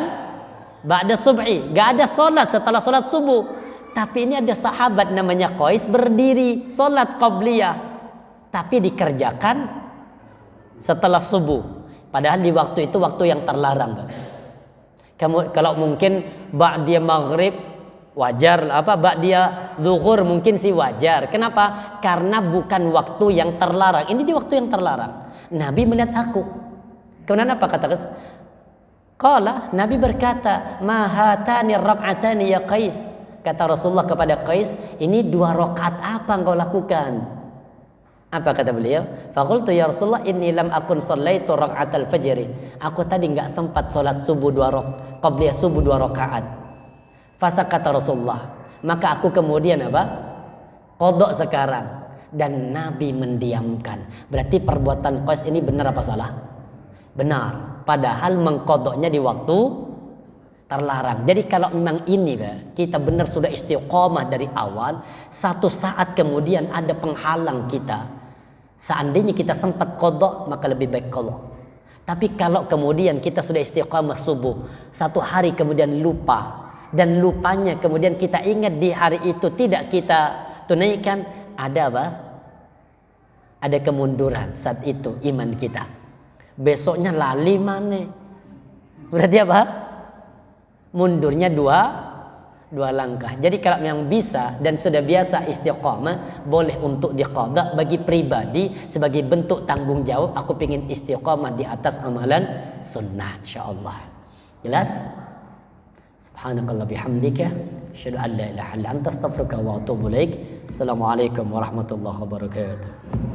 subhi. Gak ada sholat setelah sholat subuh. Tapi ini ada sahabat namanya Qais berdiri sholat qabliyah, tapi dikerjakan setelah subuh. Padahal di waktu itu waktu yang terlarang. Kalau mungkin ba'diyah maghrib wajar, ba'diyah zuhur mungkin sih wajar. Kenapa? Karena bukan waktu yang terlarang. Ini di waktu yang terlarang. Nabi melihat aku. Kemudian apa kata Qais? Qala, Nabi berkata, "Ma hatani rak'atani ya Qais." Kata Rasulullah kepada Qais, "Ini 2 rakaat apa engkau lakukan?" Apa kata beliau? Faqultu ya Rasulullah inni lam akun shallaitu raka'atal fajri. Aku tadi enggak sempat salat subuh 2 rakaat, qabliyah subuh 2 rakaat. Fasakata Rasulullah. Maka aku kemudian qadha sekarang, dan Nabi mendiamkan. Berarti perbuatan Qais ini benar apa salah? Benar. Padahal mengqadhanya di waktu terlarang. Jadi kalau memang ini kita benar sudah istiqomah dari awal, satu saat kemudian ada penghalang kita, seandainya kita sempat qadha maka lebih baik qadha. Tapi kalau kemudian kita sudah istiqomah subuh, satu hari kemudian lupa, dan lupanya kemudian kita ingat di hari itu tidak kita tunaikan, ada kemunduran saat itu iman kita. Besoknya lali mana? Berarti mundurnya dua langkah. Jadi kalau yang bisa dan sudah biasa istiqamah, boleh untuk diqadha. Bagi pribadi sebagai bentuk tanggung jawab, aku ingin istiqamah di atas amalan sunnah, insyaallah. Jelas? Subhanakallah bihamdika asyhadu an la ilaha illa anta astaghfiruka wa atubu ilaik. Assalamualaikum warahmatullahi wabarakatuh.